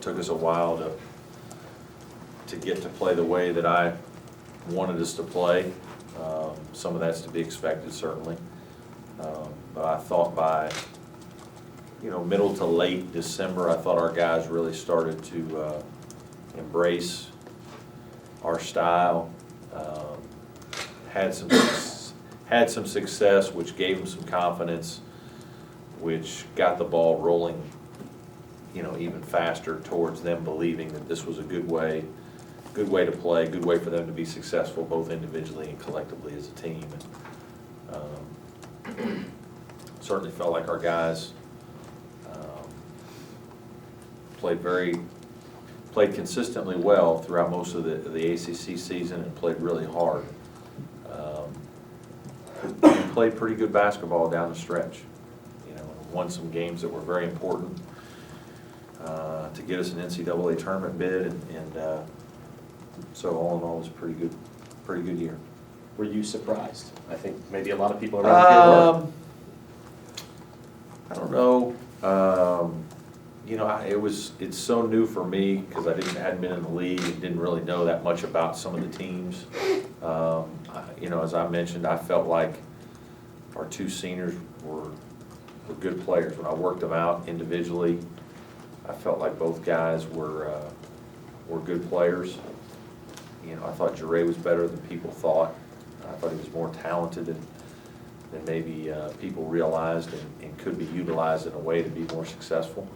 took us a while to get to play the way that I wanted us to play. Some of that's to be expected, certainly. But I thought by, middle to late December, I thought our guys really started to embrace our style. Had some success, which gave them some confidence, which got the ball rolling, even faster towards them believing that this was a good way to play, good way for them to be successful, both individually and collectively as a team. And, certainly felt like our guys played consistently well throughout most of the ACC season and played really hard. We played pretty good basketball down the stretch. Won some games that were very important to get us an NCAA tournament bid, and so all in all, it was a pretty good year. Were you surprised? I think maybe a lot of people around here were. I don't know. It's so new for me because I hadn't been in the league and didn't really know that much about some of the teams. As I mentioned, I felt like our two seniors were good players. When I worked them out individually, I felt like both guys were good players. I thought Jure was better than people thought. I thought he was more talented than maybe people realized and could be utilized in a way to be more successful,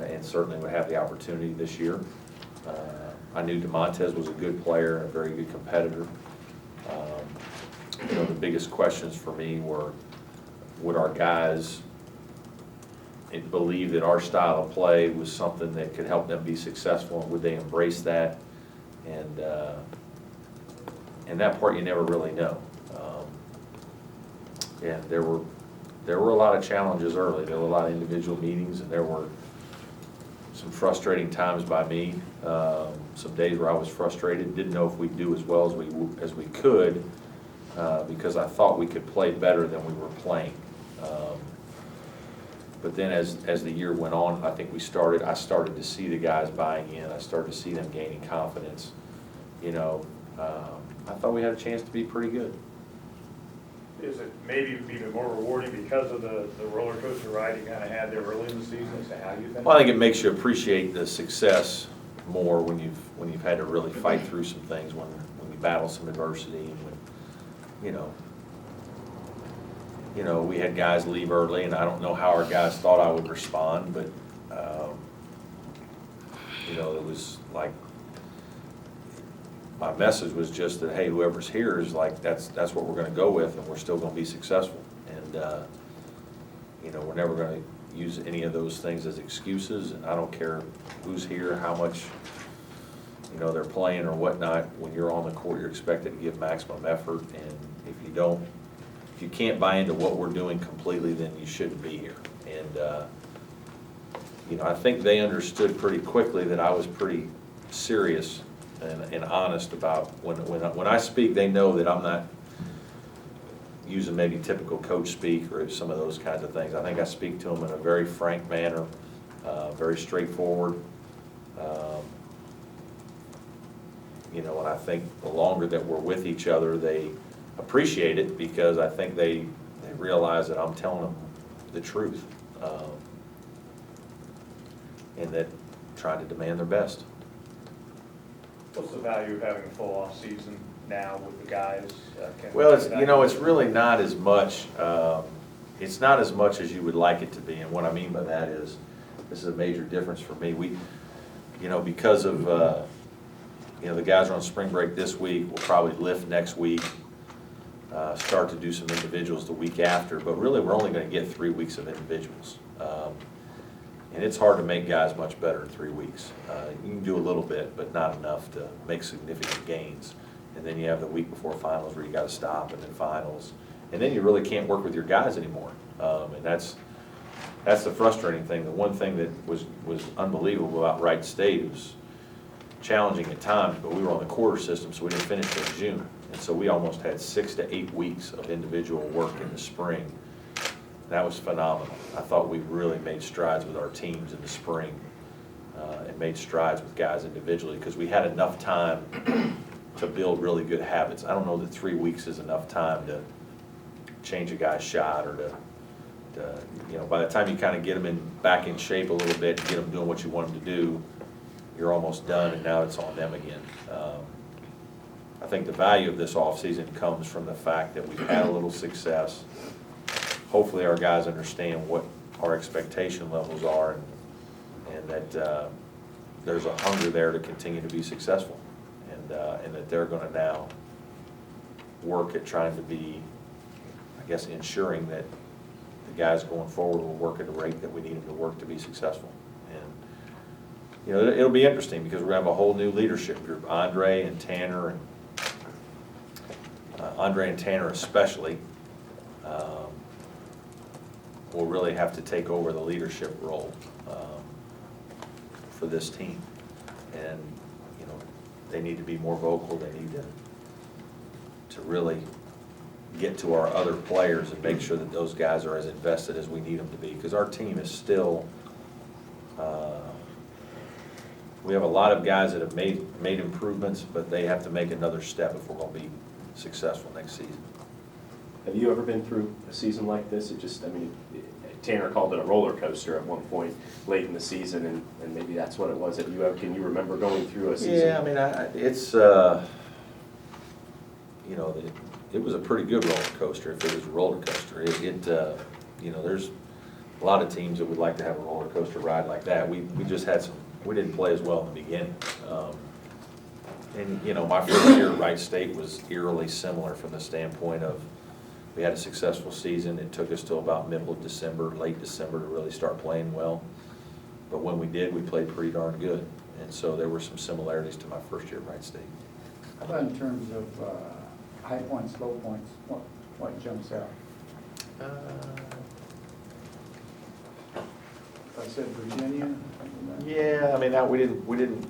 and certainly would have the opportunity this year. I knew DeMontez was a good player, a very good competitor. The biggest questions for me were, would our guys believe that our style of play was something that could help them be successful, and would they embrace that? And that part you never really know. And there were a lot of challenges early. There were a lot of individual meetings, and there were some frustrating times by me. Some days where I was frustrated, didn't know if we'd do as well as we could, because I thought we could play better than we were playing. But then as the year went on, I think I started to see the guys buying in. I started to see them gaining confidence. I thought we had a chance to be pretty good. Is it maybe even more rewarding because of the roller coaster ride you kind of had there early in the season as to how you think? Well, I think it makes you appreciate the success more when you've had to really fight through some things, when you battle some adversity, and when we had guys leave early, and I don't know how our guys thought I would respond, but it was like, my message was just that, hey, whoever's here is like, that's what we're going to go with, and we're still going to be successful. And we're never going to use any of those things as excuses, and I don't care who's here, how much they're playing or whatnot. When you're on the court, you're expected to give maximum effort, and if you can't buy into what we're doing completely, then you shouldn't be here. And I think they understood pretty quickly that I was pretty serious and honest about when I speak. They know that I'm not using maybe typical coach speak or some of those kinds of things. I think I speak to them in a very frank manner, very straightforward. And I think the longer that we're with each other, they appreciate it, because I think they realize that I'm telling them the truth, and that trying to demand their best. What's the value of having a full off season now with the guys? Well, it's really not as much. It's not as much as you would like it to be, and what I mean by that is, this is a major difference for me. We, because of the guys are on spring break this week. We'll probably lift next week. Start to do some individuals the week after, but really we're only going to get 3 weeks of individuals. And it's hard to make guys much better in 3 weeks. You can do a little bit, but not enough to make significant gains. And then you have the week before finals where you got to stop, and then finals. And then you really can't work with your guys anymore. And that's the frustrating thing. The one thing that was unbelievable about Wright State, it was challenging at times, but we were on the quarter system, so we didn't finish till June. And so we almost had 6 to 8 weeks of individual work in the spring. That was phenomenal. I thought we really made strides with our teams in the spring. and made strides with guys individually, because we had enough time to build really good habits. I don't know that 3 weeks is enough time to change a guy's shot, or to by the time you kind of get them back in shape a little bit and get them doing what you want them to do, you're almost done, and now it's on them again. I think the value of this offseason comes from the fact that we've had a little success. Hopefully our guys understand what our expectation levels are, and that there's a hunger there to continue to be successful, and that they're going to now work at trying to be, I guess, ensuring that the guys going forward will work at a rate that we need them to work to be successful. And it'll be interesting, because we're going to have a whole new leadership group. Andre and Tanner especially will really have to take over the leadership role for this team, and they need to be more vocal. They need to really get to our other players and make sure that those guys are as invested as we need them to be, because our team is still we have a lot of guys that have made improvements, but they have to make another step if we're going to be successful next season. Have you ever been through a season like this? Tanner called it a roller coaster at one point late in the season, and maybe that's what it was. Can you remember going through a season? Yeah, it's it was a pretty good roller coaster. If it was a roller coaster, there's a lot of teams that would like to have a roller coaster ride like that. We just had we didn't play as well in the beginning. And my first year at Wright State was eerily similar from the standpoint of, we had a successful season. It took us till about middle of December, late December, to really start playing well. But when we did, we played pretty darn good. And so there were some similarities to my first year at Wright State. How about in terms of high points, low points? What jumps out? I said Virginia. Yeah, we didn't